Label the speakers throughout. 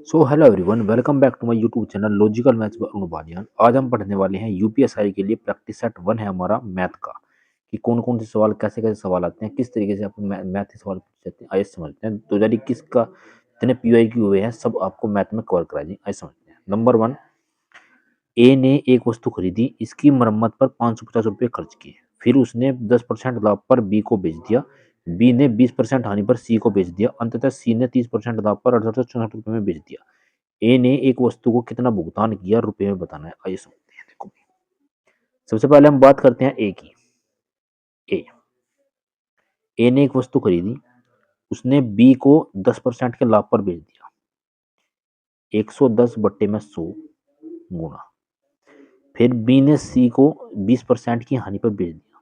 Speaker 1: So hello everyone, welcome back to my YouTube channel logical maths by Anu Baliyan. आज हम पढ़ने वाले हैं यूपीएसआई के लिए प्रैक्टिस सेट 1 है हमारा मैथ का, कि कौन कौन से सवाल कैसे कैसे सवाल आते हैं, किस तरीके से आप मैथ के सवाल पूछ सकते हैं। आइए समझते हैं 2021 का जितने पीवाई क्यू हुए हैं सब आपको मैथ में कवर करा जाएंगे। आइए समझते हैं। नंबर 1, ए ने एक वस्तु खरीदी, इसकी मरम्मत पर 550 रुपये खर्च किए। फिर उसने 10% लाभ पर बी को बेच दिया। बी ने 20% हानि पर सी को बेच दिया। अंततः सी ने 30% लाभ पर 6864 में बेच दिया। ए ने एक वस्तु को कितना भुगतान किया, रुपए में बताना है। आइए समझते हैं। देखो, सबसे पहले हम बात करते हैं ए की। ए ए ने एक वस्तु खरीदी, उसने बी को 10% के लाभ पर बेच दिया। 110 बट्टे में 100 गुणा। फिर बी ने सी को 20% की हानि पर बेच दिया।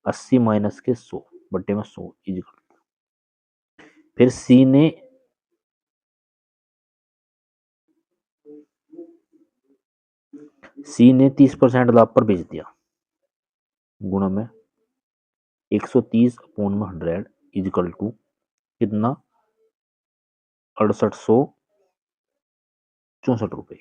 Speaker 1: 80 माइनस के 100 बट्टे में 100 इक्वल। फिर सी ने 30% लाभ पर बेच दिया, गुणा में 130 अपॉन में 100 इक्वल टू कितना, 6864 रुपए।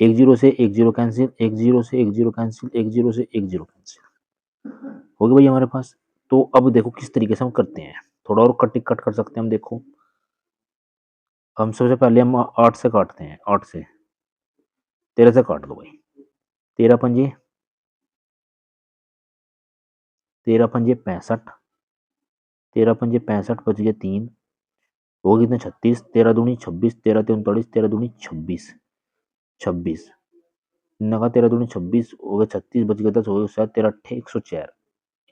Speaker 1: एक जीरो से एक जीरो कैंसिल, एक जीरो से एक जीरो कैंसिल, एक जीरो से एक जीरो कैंसिल हो गया भाई हमारे पास। तो अब देखो किस तरीके से हम करते हैं, थोड़ा और कट कर सकते हैं हम। देखो, हम सबसे पहले हम 8 से काटते हैं। 8 से 13 से काट दो भाई। 13 पंजे 65। 13 पंजे 65 बच गए 3। हो गए कितने, 36। 13 दूनी 26, 13 3 39, 13 दूनी 26। 26 नगा 13 दूनी 26 हो गए 36, बच गए 10, हो गए 7, 13 8 104।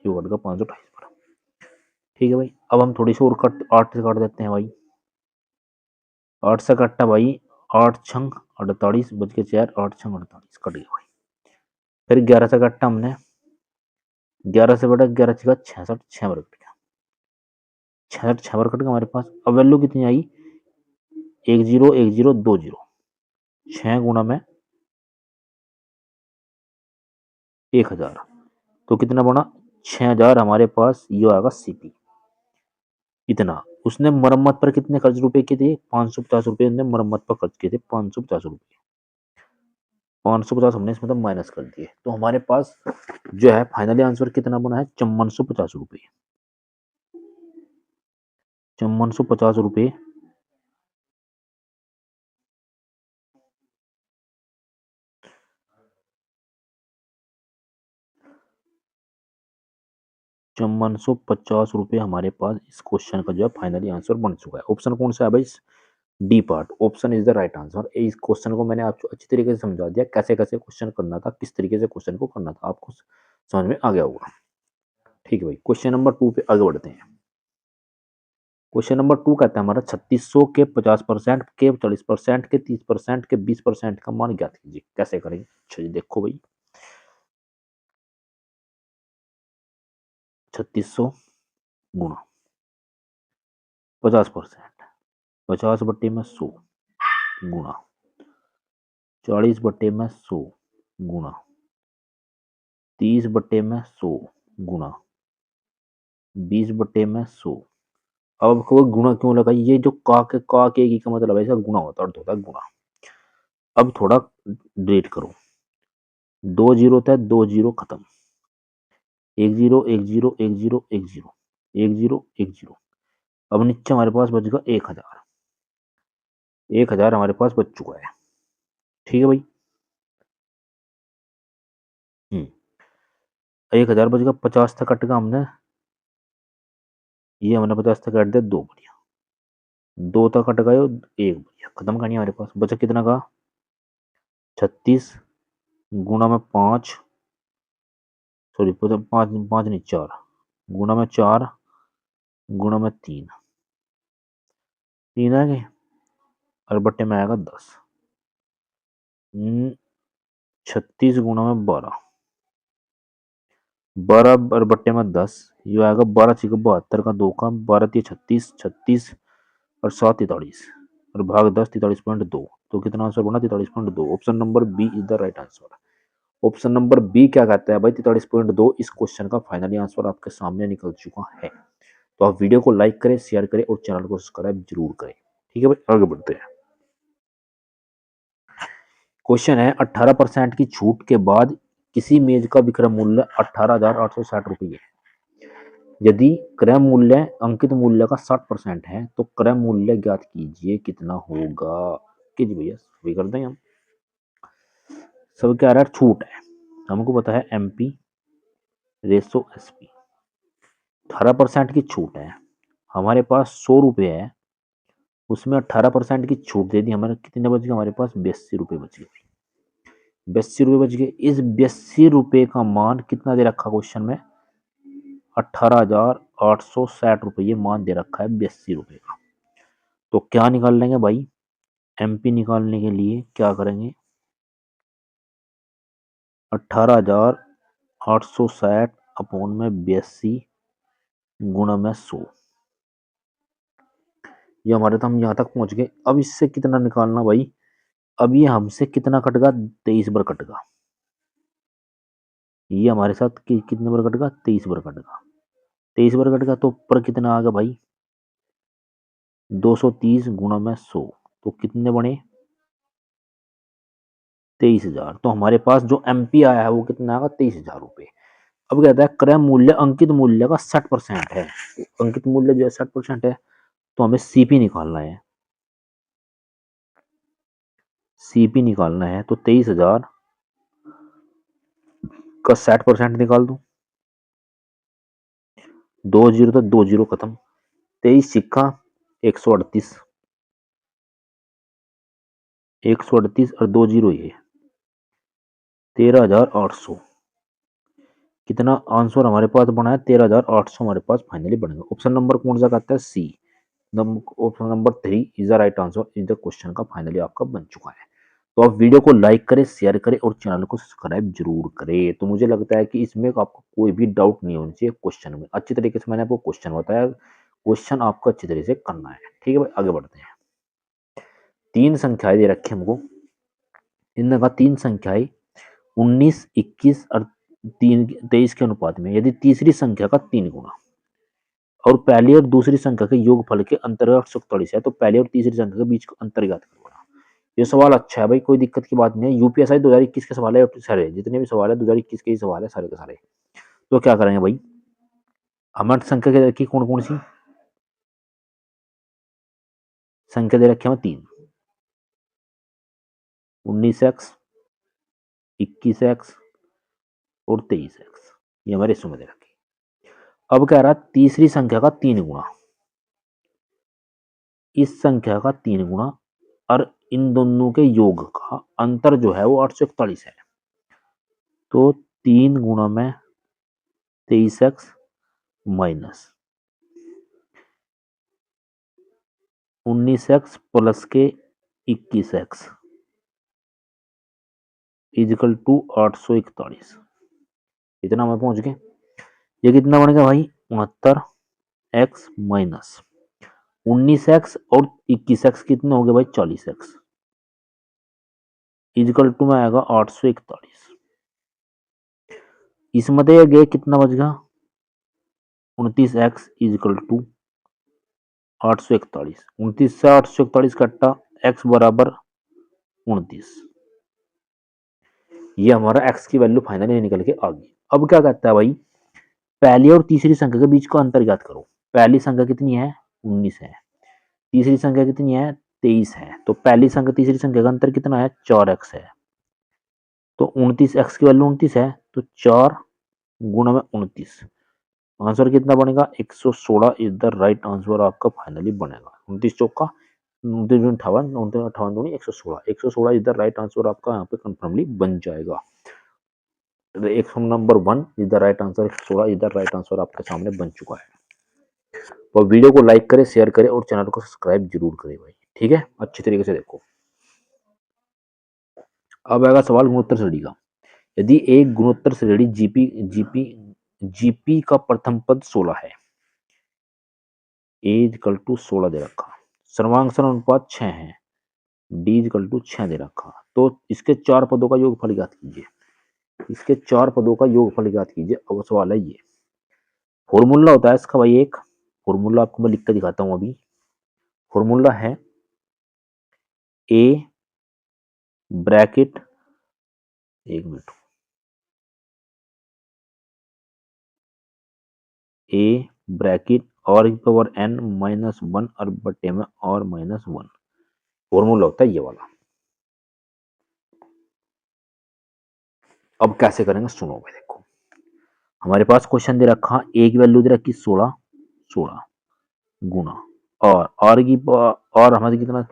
Speaker 1: ये कट का 528 पर। ठीक है भाई। अब हम थोड़ी सी और 8 से काट देते हैं भाई। 8 से कट्टा भाई, 8 छंग 48 बच के 4, 8 छंग 48 कट गया भाई। फिर 11 से कट्टा हमने, 11 से बटा 11 छगा 66, 6 बार कट गया। 66 6 बार कट गया हमारे पास। अब वैल्यू कितनी आई, 101020। 6 गुणा में 1000, तो कितना बना 6000 हमारे पास। ये आएगा सीपी इतना। उसने मरम्मत पर कितने खर्च रुपए किए थे, 550 रुपए मरम्मत पर खर्च किए थे। 550 रुपए, 550 हमने इसमें तो माइनस कर दिए। तो हमारे पास जो है फाइनली आंसर कितना बना है, 5450 रुपये। 5450 रुपये 5450 रुपये हमारे पास इस क्वेश्चन का जो है फाइनली आंसर बन चुका है। ऑप्शन कौन सा है भाई, D part option is the right answer. इस क्वेश्चन को मैंने आपको अच्छी तरीके से समझा दिया, कैसे कैसे क्वेश्चन करना था, किस तरीके से क्वेश्चन को करना था, आपको समझ में आ गया होगा। ठीक है भाई, क्वेश्चन नंबर 2 पे आगे बढ़ते हैं। क्वेश्चन नंबर 2 कहता है हमारा 3600 के 50%, के 40%, के 30%, के 20% का मान ज्ञात कीजिए। कैसे करेंगे, चलिए देखो भाई। 3600 गुणा 50%, 50 बट्टे में 100 गुणा 40 बट्टे में 100 गुणा 30 बट्टे में 100 गुणा 20 बट्टे में 100। अब आपको गुणा क्यों लगा, ये जो का के की का मतलब है, इसका गुणा होता है, अर्थ होता है गुणा। अब थोड़ा डिलीट करो, 2 जीरो था, 2 जीरो खत्म, 1 zero 1 zero 1 zero 1 zero 1 zero 1 zero. अब नीचे हमारे पास बचेगा 1000। 1000 हमारे पास बच चुका है। ठीक है भाई। 1000 बचेगा, 50 तक कटेगा हमने, ये हमने 50 तक काट दिया, 2 बढ़िया, 2 तक कट गए, 1 बढ़िया, खत्म करनी हमारे पास बचा कितना का, 36 गुणा में 5, सॉरी 5 5 नहीं 4 गुणा में 4 गुणा में 3, 3 आ गए और बट्टे में आएगा 10। 36 गुणा में 12, 12 और बट्टे में 10, ये आएगा 12 6 72 का 2 का 12 3 36, 36 और 7 43 और भाग 10 43.2। तो कितना आंसर बना 43.2। Option number B is the right answer. Option number B क्या कहता है भाई 43.2। इस क्वेश्चन का फाइनली आंसर आपके सामने निकल चुका है। तो आप वीडियो को लाइक करें, शेयर करें और चैनल को सब्सक्राइब जरूर करें। ठीक है भाई, आगे बढ़ते हैं। क्वेश्चन है 18% की छूट के बाद किसी मेज का विक्रय मूल्य 18,860 रुपये है। यदि क्रय मूल्य अंकित मूल्य का 60% है तो क्रय मूल्य ज्ञात कीजिए कितना होगा। कीजिए भैया, वही कर दें हम। सब क्या आ रहा है, छूट है, हमको पता है एमपी रेसो एसपी। 18% की छूट है, हमारे पास 100 रुपये है, उसमें 18% की छूट दे दी, हमारे कितने बच गए, हमारे पास 82 रुपये बच गए। 82 रुपये बच गए। इस 82 रुपये का मान कितना दे रखा क्वेश्चन में, 18,860 रुपये ये मान दे रखा है 82 रुपये का। तो क्या निकाल लेंगे भाई, एमपी निकालने के लिए क्या करेंगे, 18,860 अपॉन में 82 गुणा में 100। ये हमारे तो हम यहाँ तक पहुंच गए। अब इससे कितना निकालना भाई, अब ये हमसे कितना कटेगा, 23 बार कटेगा। ये हमारे साथ कितने बार कटेगा, 23 बार कटेगा। 23 बार कटेगा तो ऊपर कितना आ गया भाई, 230 गुणा में 100, तो कितने बने, 23,000। तो हमारे पास जो एमपी आया है वो कितना आएगा, 23,000 रुपये। अब कहता है क्रय मूल्य अंकित मूल्य का 60% है। तो अंकित मूल्य जो है 60% है, तो हमें सीपी निकालना है। सीपी निकालना है तो 23,000 का 60% निकाल दो। 2 जीरो तो 2 जीरो खत्म, 23 सिक्का 138, 138 और 2 जीरो ये 13,800। कितना आंसर हमारे पास बना है, 13,800 हमारे पास फाइनली बनेगा। ऑप्शन नंबर कौन सा कहता है, C. Option number 3 is the right answer is the question का फाइनली आपका बन चुका है। तो आप वीडियो को लाइक करें, शेयर करें और चैनल को सब्सक्राइब जरूर करें। तो मुझे लगता है कि इसमें आपको कोई भी डाउट नहीं होना चाहिए। क्वेश्चन में अच्छी तरीके से मैंने आपको क्वेश्चन बताया, क्वेश्चन आपको अच्छी तरीके से करना है। ठीक है भाई, आगे बढ़ते हैं। 3 संख्याएं दे रखी हमको, इनमें का 3 संख्याएं 19, 21 और 23 के अनुपात में यदि तीसरी संख्या का 3 गुना और पहली और दूसरी संख्या के योगफल के अंतर्गत 147 है तो पहली और तीसरी संख्या के बीच का अंतर ज्ञात करना। ये सवाल अच्छा है भाई, कोई दिक्कत की बात नहीं है। यूपीएसआई 2021 के सवाल है, सारे जितने भी सवाल है 2021 के ही सवाल है सारे के सारे। तो क्या करेंगे भाई, हमें संख्या दे रखी कौन कौन सी संख्या दे रखी, हमें 3, 19x, 21x और 23x, ये हमारे इसमें दे रखी। अब कह रहा है तीसरी संख्या का 3 गुना, इस संख्या का 3 गुना और इन दोनों के योग का अंतर जो है वो 841 है। तो 3 गुना में 23x माइनस 19x प्लस के 21x इजिकल टू 841। इतना हम पहुंच गए। ये कितना बनेगा भाई, 69x माइनस 19x और 21x कितने हो गए भाई, 40x इजिकल टू में आएगा 841। इसमें गए कितना बच गया, 29x इजिकल टू 841। 29 से 841 कट्टा x बराबर 29। ये हमारा x की वैल्यू फाइनली निकल के आ गई। अब क्या कहता है भाई, पहली और तीसरी संख्या के बीच का अंतर ज्ञात करो। पहली संख्या कितनी है, 19 है, तीसरी संख्या कितनी है, 23 है। तो पहली संख्या तीसरी संख्या का अंतर कितना है, 4x है। तो 29x की वैल्यू 29 है, तो 4 गुणा में 29, आंसर कितना बनेगा, 116 इज द राइट आंसर आपका फाइनली बनेगा। 29 चौका 29 58, 58 दूनी 116, 116 इज द राइट आंसर आपका यहाँ पे कंफर्मली बन जाएगा। Option number 1 is the right answer, 116 is the right answer आपके सामने बन चुका है। तो वीडियो को लाइक करें, शेयर करें और चैनल को सब्सक्राइब जरूर करें भाई। ठीक है, अच्छी तरीके से देखो। अब आएगा सवाल गुणोत्तर श्रेणी का। यदि एक गुणोत्तर श्रेणी जीपी जीपी जीपी का प्रथम पद 16 है, ए इक्वल टू 16 दे रखा, सर्वांग अनुपात 6 है, डी इक्वल टू 6 दे रखा, तो इसके चार पदों का योगफल ज्ञात कीजिए। इसके चार पदों का योगफल ज्ञात कीजिए। अब सवाल है ये, फॉर्मूला होता है इसका भाई, एक फॉर्मूला आपको मैं लिख कर दिखाता हूं अभी। फॉर्मूला है ए ब्रैकेट, एक मिनट, ए ब्रैकेट और की पावर एन माइनस वन और बटे में और माइनस वन, फॉर्मूला होता है ये वाला। अब कैसे करेंगे सुनो भाई, देखो हमारे पास क्वेश्चन दे रखा, ए की वैल्यू दे रखी 16, 16 गुना और आर की और हमारे कितना,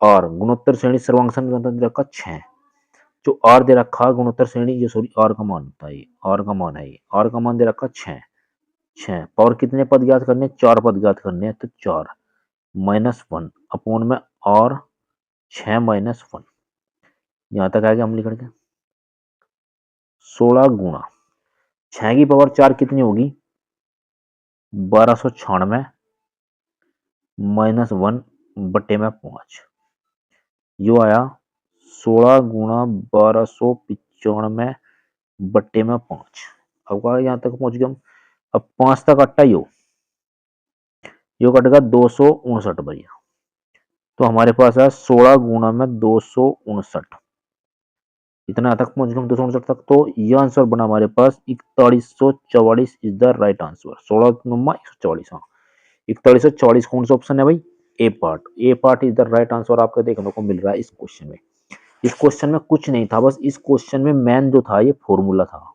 Speaker 1: और गुणोत्तर श्रेणी सर्वांक दे रखा 6, जो आर दे रखा गुणोत्तर श्रेणी, ये सॉरी आर का मान होता है, ये आर का मान है, ये आर का मान दे रखा 6, 6 पावर कितने पद ज्ञात करने, चार पद ज्ञात करने हैं, तो 4 माइनस वन अपॉन में और 6 माइनस वन, यहां तक आ गया, हम लिख के 16 गुणा 6 की पावर 4 कितनी होगी, 1296 माइनस वन बटे में 5, यो आया 16 गुणा 1295 बटे में 5। अब कहा यहां तक पहुंच गए हम। अब 5 तक अट्टा यो कटेगा 259 भैया, तो हमारे पास है 16 गुणा में 259, इतना तक पहुंच गए हम 259 तक। तो ये आंसर बना हमारे पास 4144 इज द राइट आंसर। 16 नुमा 144, हाँ 4144 कौन सा ऑप्शन है भाई, A part, A part is the right answer आपको देखने को मिल रहा है इस क्वेश्चन में। इस क्वेश्चन में कुछ नहीं था, बस इस क्वेश्चन में मेन जो था ये फॉर्मूला था।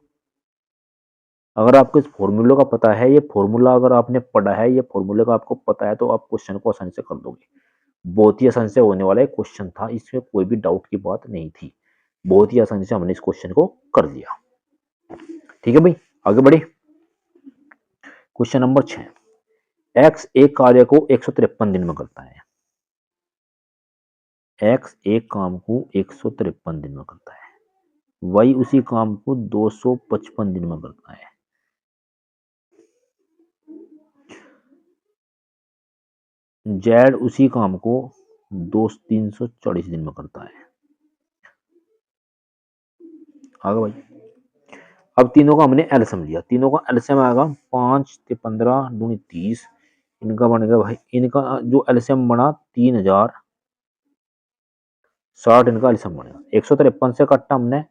Speaker 1: अगर आपको इस फॉर्मूले का पता है, ये फॉर्मूला अगर आपने पढ़ा है, ये फॉर्मूले का आपको पता है, तो आप क्वेश्चन को आसानी से कर दोगे। बहुत ही आसानी से होने वाला एक क्वेश्चन था, इसमें कोई भी डाउट की बात नहीं थी, बहुत ही आसानी से हमने इस क्वेश्चन को कर दिया। ठीक है भाई, आगे बढ़े। क्वेश्चन नंबर 6, एक्स एक कार्य को 153 दिन में करता है, एक्स एक काम को 153 दिन में करता है, वाई उसी काम को 255 दिन में करता है, जेड उसी काम को 340 दिन में करता है। आगे भाई, अब तीनों का हमने एलसीएम लिया, तीनों का एलसीएम आएगा 5 से 15 दूनी 30, इनका बनेगा भाई, इनका जो एलसीएम बना 3060, इनका एलसीएम बनेगा। 153 से कट्टा हमने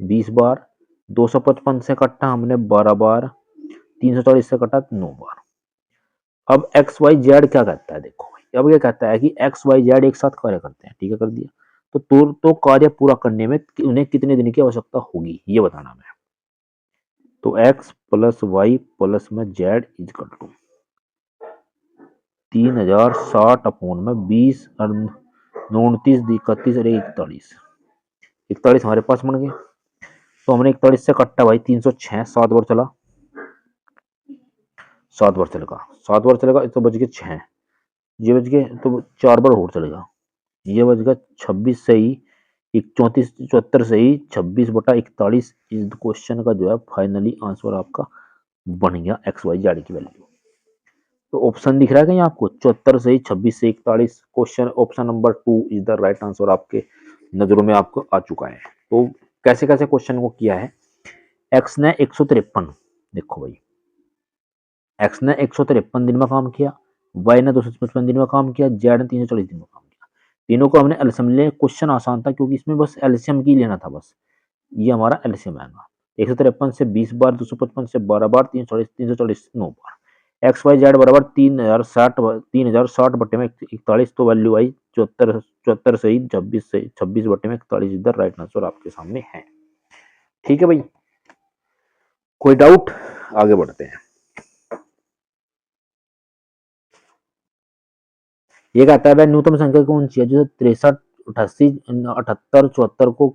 Speaker 1: 20 बार, 255 से कट्टा हमने 12 बार, 340 से कटा 9 बार। अब एक्स वाई जेड क्या कहता है, देखो भाई अब ये कहता है कि एक्स वाई जेड एक साथ कार्य करते हैं, ठीक है कर दिया, तो कार्य पूरा करने में उन्हें कितने दिन की आवश्यकता होगी ये बताना है। तो एक्स प्लस वाई प्लस में जेड इजकल टू 3060 अपॉन में 20 और 29 31 और 41, 41 हमारे पास बन गए। तो हमने 41 से कट्टा भाई 306, 7 बार चला, 7 बार चलेगा, 7 बार चलेगा, तो बच गए 6, ये बच गए, तो 4 बार और चलेगा, ये बच गया 26 से ही 34 74 से ही 26/41 इस क्वेश्चन का जो है फाइनली आंसर आपका बन गया एक्स वाई जेड की वैल्यू। तो ऑप्शन दिख रहा है कहीं आपको, 74 से ही 26 से 41, question option number 2 is the right answer आपके नजरों में आपको आ चुका है। तो कैसे कैसे क्वेश्चन को किया है, एक्स ने 153, देखो भाई एक्स ने 153 दिन में काम किया, वाई ने 255 दिन में काम किया, जेड ने 340 दिन में काम किया, तीनों को हमने एलसीएम लिया। क्वेश्चन आसान था क्योंकि इसमें बस एलसीएम की लेना था, बस ये हमारा एलसीएम आएगा। 153 से 20 बार, 255 से 12 बार, 340 9 बार, एक्स वाई जेड बराबर 3060 बटे में 41, तो वैल्यू आई 74 से ही 26 बटे में 41 इधर राइट आंसर आपके सामने है। ठीक है भाई, कोई डाउट, आगे बढ़ते हैं। ये कहता है वह न्यूनतम संख्या कौन सी है जो 63 88 78 74 को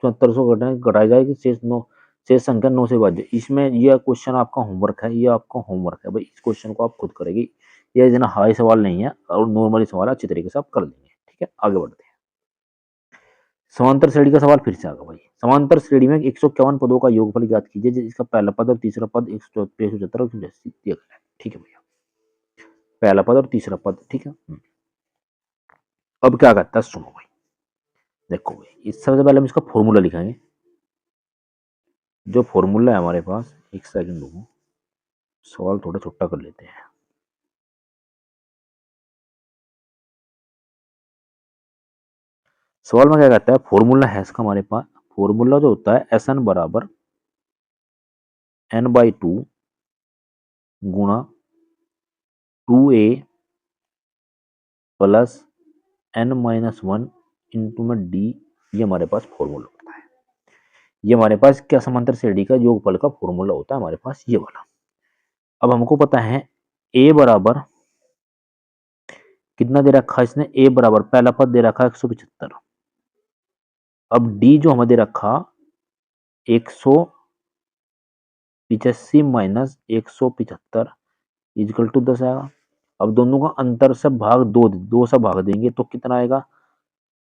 Speaker 1: 7400 घटाई जाएगी, शेष संख्या 9 से भाज्य। इसमें यह क्वेश्चन आपका होमवर्क है, ये आपका होमवर्क है भाई, इस क्वेश्चन को आप खुद करेंगे, ये इतना हाई सवाल नहीं है और नॉर्मली सवाल अच्छी तरीके से आप कर लेंगे। ठीक है, आगे बढ़ते हैं। समांतर श्रेणी का सवाल फिर से आगा भाई, समांतर श्रेणी में 151 पदों का योगफल ज्ञात कीजिए जिसका पहला पद और तीसरा पद 174 दिया गया है। ठीक है भैया, पहला पद और तीसरा पद, ठीक है। अब क्या करता है, सुनो भाई, देखो भाई, इस सबसे पहले हम इसका फॉर्मूला लिखेंगे। जो फॉर्मूला है हमारे पास, एक सेकंड रुको, सवाल थोड़ा छोटा कर लेते हैं। सवाल में क्या कहता है, फॉर्मूला है इसका हमारे पास, फॉर्मूला जो होता है एस एन बराबर n/2 गुणा 2a प्लस n-1 इंटू में d। ये हमारे पास फॉर्मूला होता है। ये हमारे पास क्या, समांतर श्रेणी का योगफल का फॉर्मूला होता है हमारे पास, ये वाला। अब हमको पता है a बराबर कितना दे रखा है इसने, a बराबर पहला पद दे रखा है 175। अब d जो हमें दे रखा 185 माइनस 175 इजकल टू 10 आएगा। अब दोनों का अंतर से भाग दो से भाग देंगे तो कितना आएगा,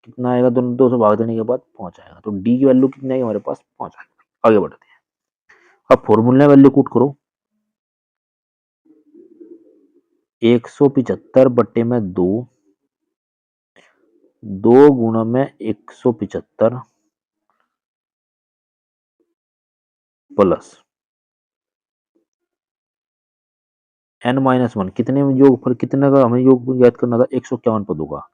Speaker 1: कितना आएगा, दोनों दो से भाग देने के बाद 5 आएगा। तो डी की वैल्यू कितनी आएगी हमारे पास, 5 आएगा। आगे बढ़ते हैं। अब फॉर्मूला वैल्यू पुट करो, 175 बट्टे में 2, 2 गुणा में 175 प्लस n-1 कितने में योग, फिर कितने का हमें योग याद करना था, 151 पदों का,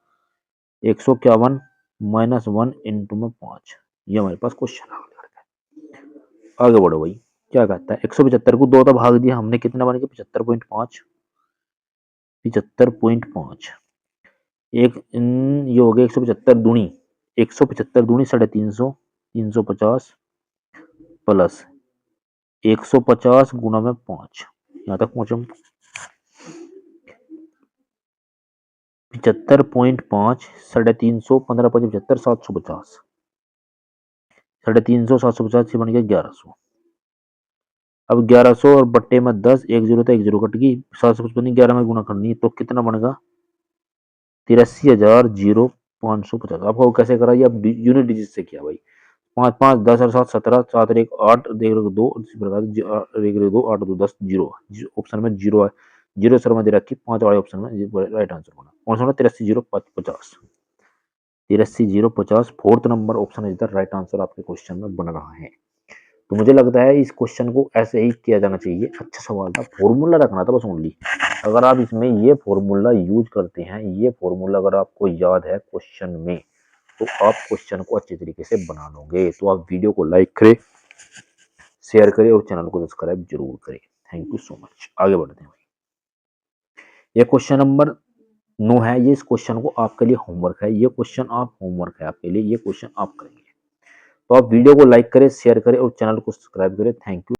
Speaker 1: 151 माइनस 1 इंटू में 5। ये हमारे पास क्वेश्चन आ गया। आगे बढ़ो भाई, क्या कहता है, 175 को 2 तो भाग दिया हमने, कितना बन गया 75.5, 75.5। एक ये हो गया 175 दूनी, 175 दूनी 350, 350 प्लस 150 गुना में 5, यहाँ तक पहुंचे हम। 75.5 350, 15×5 = 750, 350 750 से बन गया 1100। अब 1100 और बट्टे में 10, एक जीरो था, एक जीरो कट गई, 755 11 में गुना करनी है तो कितना बनेगा 83,550। आपको कैसे करा, ये अब यूनिट डिजिट से किया भाई। 5 5 10 और 7 17, 7 और 1 8, 2 इसी प्रकार 1 2 8 2 10 जीरो, ऑप्शन में जीरो है, जीरो सर में दे रखी 5 वाले ऑप्शन में, राइट आंसर बना कौन सा, 83,050, 83,050 fourth number option is the right answer आपके क्वेश्चन में बन रहा है। तो मुझे लगता है इस क्वेश्चन को ऐसे ही किया जाना चाहिए। अच्छा सवाल था, फॉर्मूला रखना था बस ओनली। अगर आप इसमें ये फॉर्मूला यूज करते हैं, ये फॉर्मूला अगर आपको याद है क्वेश्चन में, तो आप क्वेश्चन को अच्छे तरीके से बना लोगे। तो आप वीडियो को लाइक करें, शेयर करें और चैनल को सब्सक्राइब जरूर करें। Thank you so much. आगे बढ़ते हैं। ये क्वेश्चन नंबर 9 है, ये इस क्वेश्चन को आपके लिए होमवर्क है, ये क्वेश्चन आप होमवर्क है आपके लिए, ये क्वेश्चन आप करेंगे। तो आप वीडियो को लाइक करें, शेयर करें और चैनल को सब्सक्राइब करें। Thank you.